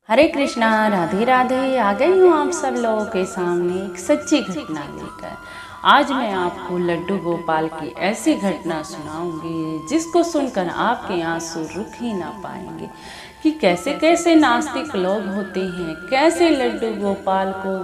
हरे कृष्णा, राधे राधे। आ गई हूँ आप सब लोगों के सामने एक सच्ची घटना लेकर। आज मैं आपको लड्डू गोपाल की ऐसी घटना सुनाऊंगी जिसको सुनकर आपके आंसू रुक ही ना पाएंगे कि कैसे कैसे नास्तिक लोग होते हैं, कैसे लड्डू गोपाल को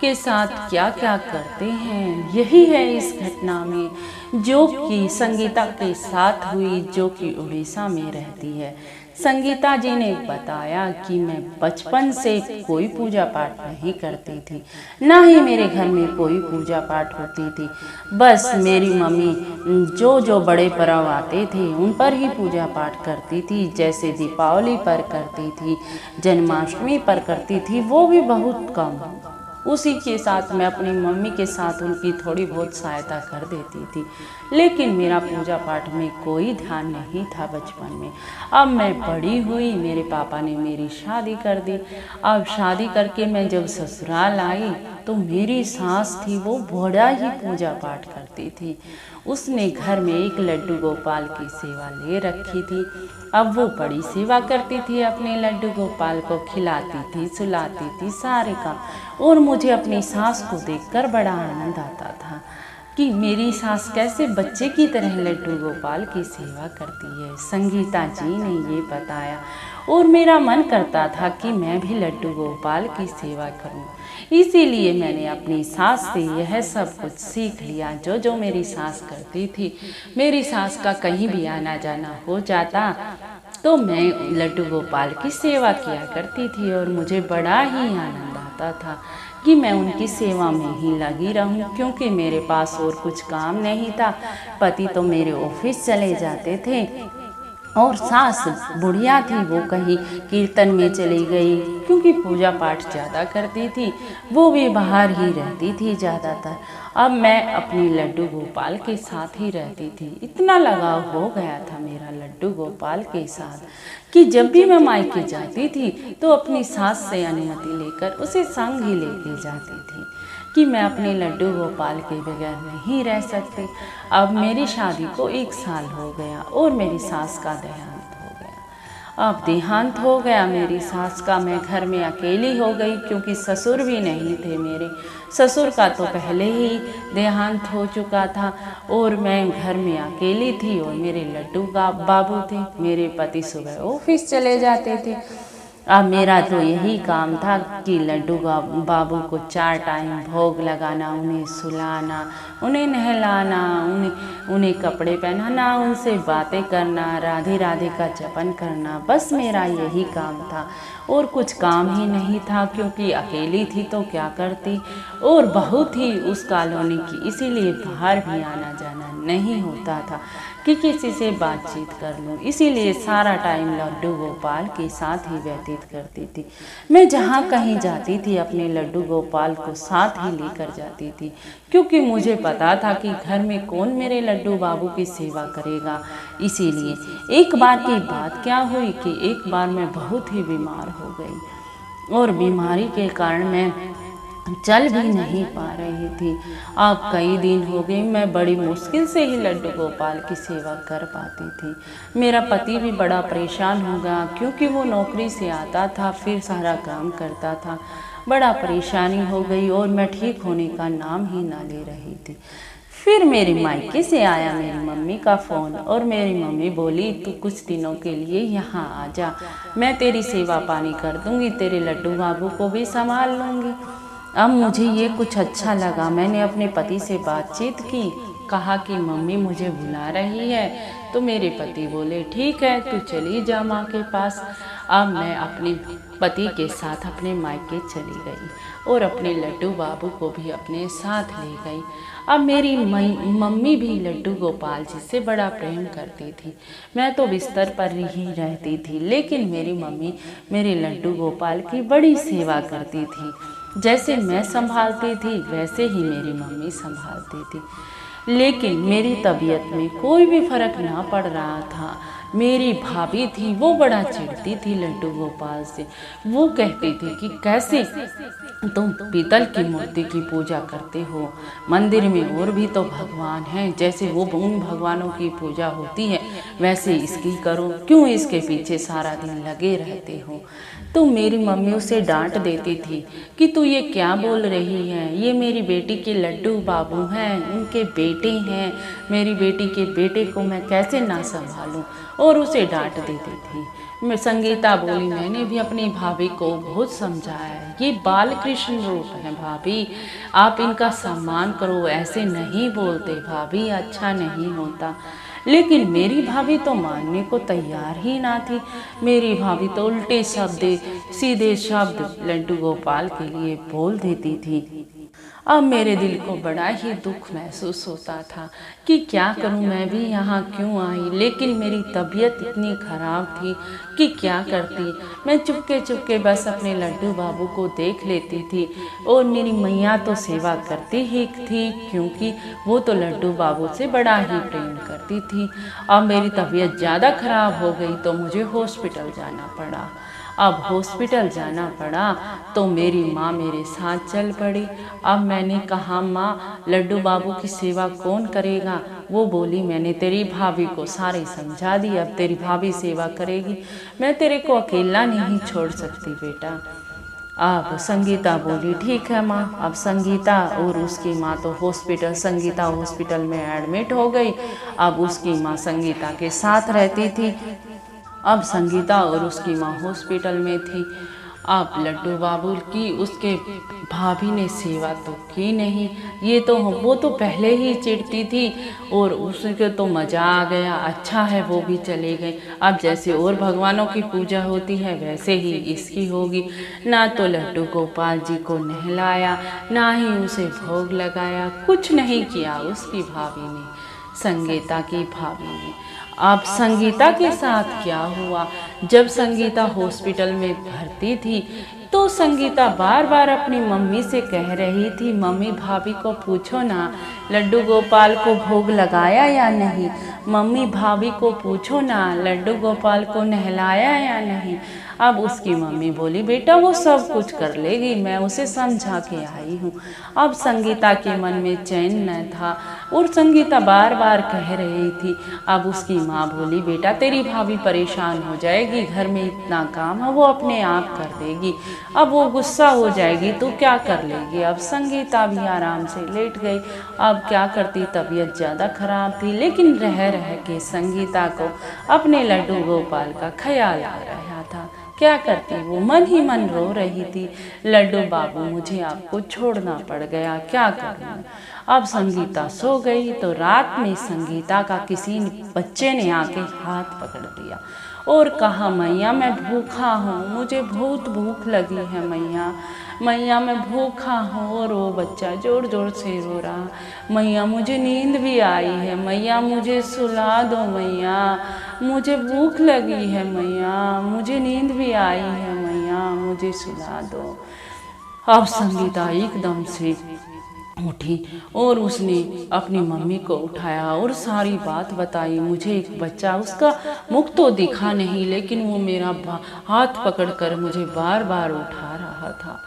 के साथ क्या क्या करते हैं। यही है इस घटना में जो कि संगीता के साथ हुई, जो कि उड़ीसा में रहती है। संगीता जी ने बताया कि मैं बचपन से कोई पूजा पाठ नहीं करती थी, ना ही मेरे घर में कोई पूजा पाठ होती थी। बस मेरी मम्मी जो बड़े पर्व आते थे उन पर ही पूजा पाठ करती थी, जैसे दीपावली पर करती थी, जन्माष्टमी पर करती थी, वो भी बहुत कम। उसी के साथ मैं अपनी मम्मी के साथ उनकी थोड़ी बहुत सहायता कर देती थी, लेकिन मेरा पूजा पाठ में कोई ध्यान नहीं था बचपन में। अब मैं बड़ी हुई, मेरे पापा ने मेरी शादी कर दी। अब शादी करके मैं जब ससुराल आई तो मेरी सास थी, वो बड़ा ही पूजा पाठ करती थी। उसने घर में एक लड्डू गोपाल की सेवा ले रखी थी। अब वो बड़ी सेवा करती थी, अपने लड्डू गोपाल को खिलाती थी, सुलाती थी, सारे काम। और मुझे अपनी सास को देखकर बड़ा आनंद आता था कि मेरी सास कैसे बच्चे की तरह लड्डू गोपाल की सेवा करती है। संगीता जी ने ये बताया और मेरा मन करता था कि मैं भी लड्डू गोपाल की सेवा करूं। इसीलिए मैंने अपनी सास से यह सब कुछ सीख लिया, जो मेरी सास करती थी। मेरी सास का कहीं भी आना जाना हो जाता तो मैं लड्डू गोपाल की सेवा किया करती थी और मुझे बड़ा ही आनंद आता था कि मैं उनकी सेवा में ही लगी रहूं, क्योंकि मेरे पास और कुछ काम नहीं था। पति तो मेरे ऑफिस चले जाते थे और सास बुढ़िया थी, वो कहीं कीर्तन में चली गई, क्योंकि पूजा पाठ ज़्यादा करती थी, वो भी बाहर ही रहती थी ज़्यादातर। अब मैं अपनी लड्डू गोपाल के साथ ही रहती थी। इतना लगाव हो गया था मेरा लड्डू गोपाल के साथ कि जब भी मैं मायके जाती थी तो अपनी सास से अनुमति लेकर उसे संग ही लेके जाती थी कि मैं अपने लड्डू गोपाल के बगैर नहीं रह सकती। अब मेरी शादी को 1 साल हो गया और मेरी सास का देहांत हो गया। अब देहांत हो गया मेरी सास का, मैं घर में अकेली हो गई, क्योंकि ससुर भी नहीं थे मेरे। ससुर का तो पहले ही देहांत हो चुका था और मैं घर में अकेली थी और मेरे लड्डू का बाबू थे। मेरे पति सुबह ऑफिस चले जाते थे। अब मेरा तो यही काम था कि लड्डू बाबू को 4 टाइम भोग लगाना, उन्हें सुलाना, उन्हें नहलाना, उन्हें कपड़े पहनाना, उनसे बातें करना, राधे राधे का जपन करना। बस मेरा यही काम था और कुछ काम ही नहीं था, क्योंकि अकेली थी तो क्या करती, और बहू थी उस कॉलोनी की, इसीलिए बाहर भी आना जाना नहीं होता था कि किसी से बातचीत कर लूं। इसीलिए सारा टाइम लड्डू गोपाल के साथ ही व्यतीत करती थी। मैं जहाँ कहीं जाती थी अपने लड्डू गोपाल को साथ ही लेकर जाती थी, क्योंकि मुझे पता था कि घर में कौन मेरे लड्डू बाबू की सेवा करेगा। इसीलिए एक बार की बात क्या हुई कि एक बार मैं बहुत ही बीमार हो गई और बीमारी के कारण मैं चल भी नहीं पा रही थी। अब कई दिन हो गए, मैं बड़ी मुश्किल से ही लड्डू गोपाल की सेवा कर पाती थी। मेरा पति भी बड़ा परेशान हो गया, क्योंकि वो नौकरी से आता था फिर सारा काम करता था। बड़ा परेशानी हो गई और मैं ठीक होने का नाम ही ना ले रही थी। फिर मेरे मायके से आया मेरी मम्मी का फ़ोन और मेरी मम्मी बोली, तू कुछ दिनों के लिए यहाँ आ जा, मैं तेरी सेवा पानी कर दूँगी, तेरे लड्डू बाबू को भी संभाल लूँगी। अब मुझे ये कुछ अच्छा लगा। मैंने अपने पति से बातचीत की, कहा कि मम्मी मुझे बुला रही है, तो मेरे पति बोले ठीक है तू चली जा माँ के पास। अब मैं अपने पति के साथ अपने मायके चली गई और अपने लड्डू बाबू को भी अपने साथ ले गई। अब मेरी मम्मी भी लड्डू गोपाल जी से बड़ा प्रेम करती थी। मैं तो बिस्तर पर ही रहती थी, लेकिन मेरी मम्मी मेरे लड्डू गोपाल की बड़ी सेवा करती थी। जैसे मैं संभालती थी वैसे ही मेरी मम्मी संभालती थी, लेकिन मेरी तबीयत में कोई भी फर्क ना पड़ रहा था। मेरी भाभी थी, वो बड़ा चिढ़ती थी लड्डू गोपाल से। वो कहती थी कि कैसे तुम पीतल की मूर्ति की पूजा करते हो, मंदिर में और भी तो भगवान हैं, जैसे वो उन भगवानों की पूजा होती है वैसे इसकी करो, क्यों इसके पीछे सारा दिन लगे रहते हो। तो मेरी मम्मी उसे डांट देती थी कि तू ये क्या बोल रही है, ये मेरी बेटी के लड्डू बाबू हैं, उनके बेटे हैं, मेरी बेटी के बेटे को मैं कैसे ना संभालूं, और उसे डांट देती थी। मैं संगीता बोली, मैंने भी अपनी भाभी को बहुत समझाया है, ये बाल कृष्ण रूप है भाभी, आप इनका सम्मान करो, ऐसे नहीं बोलते भाभी, अच्छा नहीं होता। लेकिन मेरी भाभी तो मानने को तैयार ही ना थी। मेरी भाभी तो उल्टे शब्द, सीधे शब्द लड्डू गोपाल के लिए बोल देती थी। अब मेरे दिल को बड़ा ही दुख महसूस होता था कि क्या करूं, मैं भी यहाँ क्यों आई। लेकिन मेरी तबीयत इतनी खराब थी कि क्या करती। मैं चुपके चुपके बस अपने लड्डू बाबू को देख लेती थी, और मेरी मैया तो सेवा करती ही थी, क्योंकि वो तो लड्डू बाबू से बड़ा ही प्रेम करती थी। अब मेरी तबीयत ज़्यादा खराब हो गई तो मुझे हॉस्पिटल जाना पड़ा। अब हॉस्पिटल जाना पड़ा तो मेरी माँ मेरे साथ चल पड़ी। अब मैंने कहा, माँ लड्डू बाबू की सेवा कौन करेगा। वो बोली, मैंने तेरी भाभी को सारी समझा दी, अब तेरी भाभी सेवा करेगी, मैं तेरे को अकेला नहीं छोड़ सकती बेटा। अब संगीता बोली, ठीक है माँ। अब संगीता और उसकी माँ तो संगीता हॉस्पिटल में एडमिट हो गई। अब उसकी माँ संगीता के साथ रहती थी। अब संगीता और उसकी माँ हॉस्पिटल में थी। अब लड्डू बाबू की उसके भाभी ने सेवा तो की नहीं। वो तो पहले ही चिढ़ती थी, और उसके तो मज़ा आ गया, अच्छा है वो भी चले गए। अब जैसे और भगवानों की पूजा होती है वैसे ही इसकी होगी। ना तो लड्डू गोपाल जी को नहलाया, ना ही उसे भोग लगाया, कुछ नहीं किया उसकी भाभी ने, संगीता की भाभी ने। अब संगीता के साथ क्या हुआ, जब संगीता हॉस्पिटल में भर्ती थी तो संगीता बार बार अपनी मम्मी से कह रही थी, मम्मी भाभी को पूछो ना लड्डू गोपाल को भोग लगाया या नहीं, मम्मी भाभी को पूछो ना लड्डू गोपाल को नहलाया या नहीं। अब उसकी मम्मी बोली, बेटा वो सब कुछ कर लेगी, मैं उसे समझा के आई हूँ। अब संगीता के मन में चैन न था, और संगीता बार बार कह रही थी। अब उसकी माँ बोली, बेटा तेरी भाभी परेशान हो जाएगी, घर में इतना काम है वो अपने आप कर देगी, अब वो गुस्सा हो जाएगी तो क्या कर लेगी। अब संगीता भी आराम से लेट गई। अब क्या करती, तबीयत ज़्यादा खराब थी, लेकिन रह रह के संगीता को अपने लड्डू गोपाल का ख्याल आ रहा था। क्या करती, वो मन ही मन रो रही थी, लड्डू बाबू मुझे आपको छोड़ना पड़ गया, क्या करूँ। अब संगीता सो गई तो रात में संगीता का किसी बच्चे ने आके हाथ पकड़ लिया और कहा, मैया मैं भूखा हूँ, मुझे बहुत भूख लगी है मैया, मैया मैं भूखा हूँ। और वो बच्चा जोर जोर से रो रहा, मैया मुझे नींद भी आई है, मैया मुझे सुला दो, मैया मुझे भूख लगी है, मैया मुझे नींद भी आई है, मैया मुझे सुला दो। अब संगीता एकदम से उठी और उसने अपनी मम्मी को उठाया और सारी बात बताई। मुझे एक बच्चा, उसका मुख तो दिखा नहीं, लेकिन वो मेरा हाथ पकड़कर मुझे बार बार उठा रहा था।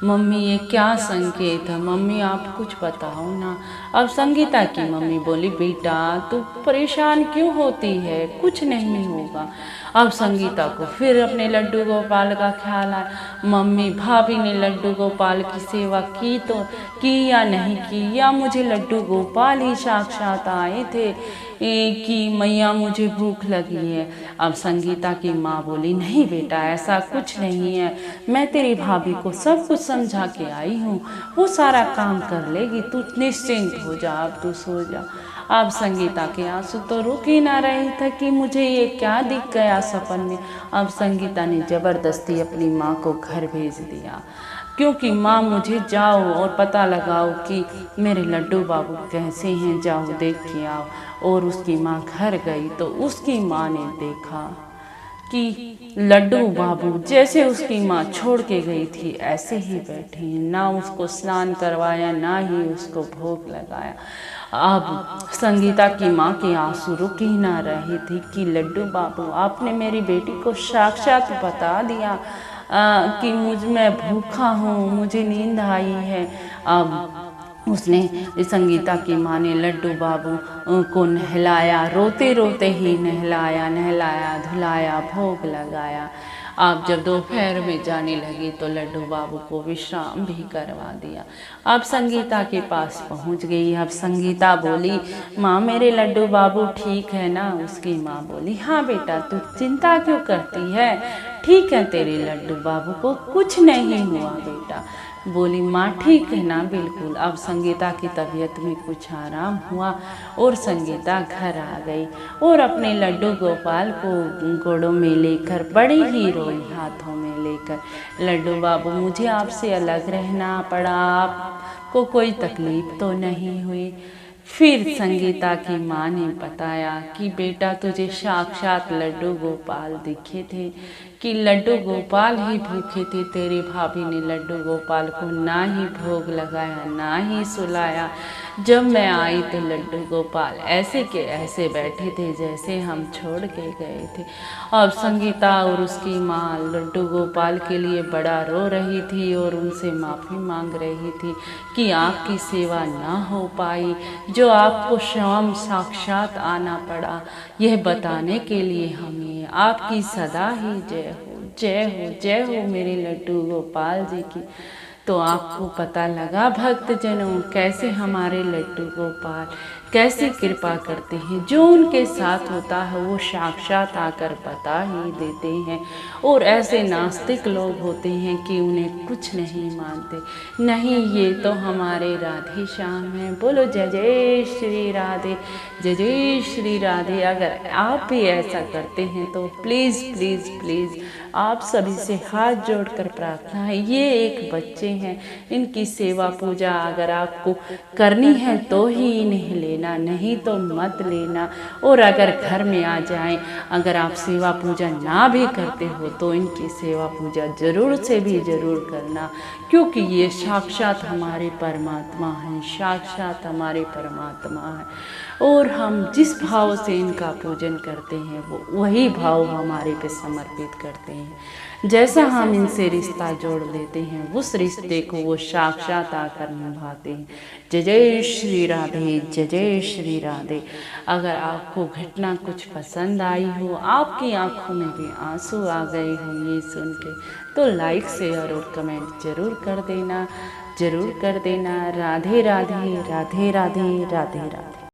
मम्मी ये क्या संकेत है, मम्मी आप कुछ बताओ ना। अब संगीता की मम्मी बोली, बेटा तू परेशान क्यों होती है, कुछ नहीं होगा। अब संगीता को फिर अपने लड्डू गोपाल का ख्याल आया, मम्मी भाभी ने लड्डू गोपाल की सेवा की या नहीं की, या मुझे लड्डू गोपाल ही साक्षात आए थे कि मैया मुझे भूख लगी है। अब संगीता की माँ बोली, नहीं बेटा ऐसा कुछ नहीं है, मैं तेरी भाभी को सब कुछ समझा के आई हूँ, वो सारा काम कर लेगी, तू निश्चिंत हो जा, अब तू सो जा। अब संगीता के आंसू तो रुक ही ना रहे थे कि मुझे ये क्या दिख गया सपन में। अब संगीता ने जबरदस्ती अपनी माँ को घर भेज दिया, क्योंकि माँ मुझे जाओ और पता लगाओ कि मेरे लड्डू बाबू कैसे हैं, जाओ देख के आओ। और उसकी माँ घर गई तो उसकी माँ ने देखा कि लड्डू बाबू जैसे उसकी माँ छोड़ के गई थी ऐसे ही बैठे हैं, ना उसको स्नान करवाया ना ही उसको भोग लगाया। अब संगीता की माँ के आंसू रुक ही ना रहे थे कि लड्डू बाबू आपने मेरी बेटी को साक्षात बता दिया कि मैं भूखा हूँ, मुझे नींद आई है। अब उसने संगीता की माँ ने लड्डू बाबू को नहलाया, रोते रोते ही नहलाया धुलाया, भोग लगाया। आप जब दोपहर में जाने लगी तो लड्डू बाबू को विश्राम भी करवा दिया। अब संगीता के पास पहुंच गई। अब संगीता बोली, माँ मेरे लड्डू बाबू ठीक है ना? उसकी माँ बोली, हाँ बेटा, तू चिंता क्यों करती है, ठीक है तेरे लड्डू बाबू को कुछ नहीं हुआ बेटा। बोली, माँ ठीक है ना? बिल्कुल। अब संगीता की तबीयत में कुछ आराम हुआ और संगीता घर आ गई और अपने लड्डू गोपाल को गोड़ों में लेकर बड़ी ही रोई, हाथों में लेकर। लड्डू बाबू, मुझे आपसे अलग रहना पड़ा, आपको कोई तकलीफ तो नहीं हुई? फिर संगीता की माँ ने बताया कि बेटा तुझे साक्षात लड्डू गोपाल दिखे थे, कि लड्डू गोपाल ही भूखे थे। तेरी भाभी ने लड्डू गोपाल को ना ही भोग लगाया, ना ही सुलाया। जब मैं आई तो लड्डू गोपाल ऐसे के ऐसे बैठे थे जैसे हम छोड़ के गए थे। अब संगीता और उसकी माँ लड्डू गोपाल के लिए बड़ा रो रही थी और उनसे माफ़ी मांग रही थी कि आपकी सेवा ना हो पाई, जो आपको स्वयं साक्षात आना पड़ा, यह बताने के लिए हमें आपकी सदा ही जय हो, जय हो, जय हो मेरे लड्डू गोपाल जी की। तो आपको पता लगा भक्तजनों, कैसे हमारे लड्डू गोपाल कैसे कृपा करते हैं। जो उनके साथ होता है वो साक्षात आकर बता ही देते हैं। और ऐसे नास्तिक लोग होते हैं कि उन्हें कुछ नहीं मानते। नहीं, ये तो हमारे राधे श्याम हैं। बोलो जय जय श्री राधे, जय जय श्री राधे। अगर आप भी ऐसा करते हैं तो प्लीज़ प्लीज़ प्लीज़ आप सभी से हाथ जोड़कर प्रार्थना है, ये एक बच्चे हैं, इनकी सेवा पूजा अगर आपको करनी है तो ही इन्हें लेना, नहीं तो मत लेना। और अगर घर में आ जाएं, अगर आप सेवा पूजा ना भी करते हो तो इनकी सेवा पूजा जरूर से भी जरूर करना, क्योंकि ये साक्षात हमारे परमात्मा हैं, साक्षात हमारे परमात्मा हैं। और हम जिस भाव से इनका पूजन करते हैं वो वही भाव हमारे पे समर्पित करते हैं। जैसा हम इनसे रिश्ता जोड़ लेते हैं उस रिश्ते को वो साक्षात आकर निभाते हैं। जय जय श्री राधे, जय जय श्री राधे। अगर आपको घटना कुछ पसंद आई हो, आपकी आंखों में भी आंसू आ गए हों ये सुन के, तो लाइक शेयर और कमेंट जरूर कर देना, जरूर कर देना। राधे राधे, राधे राधे, राधे राधे।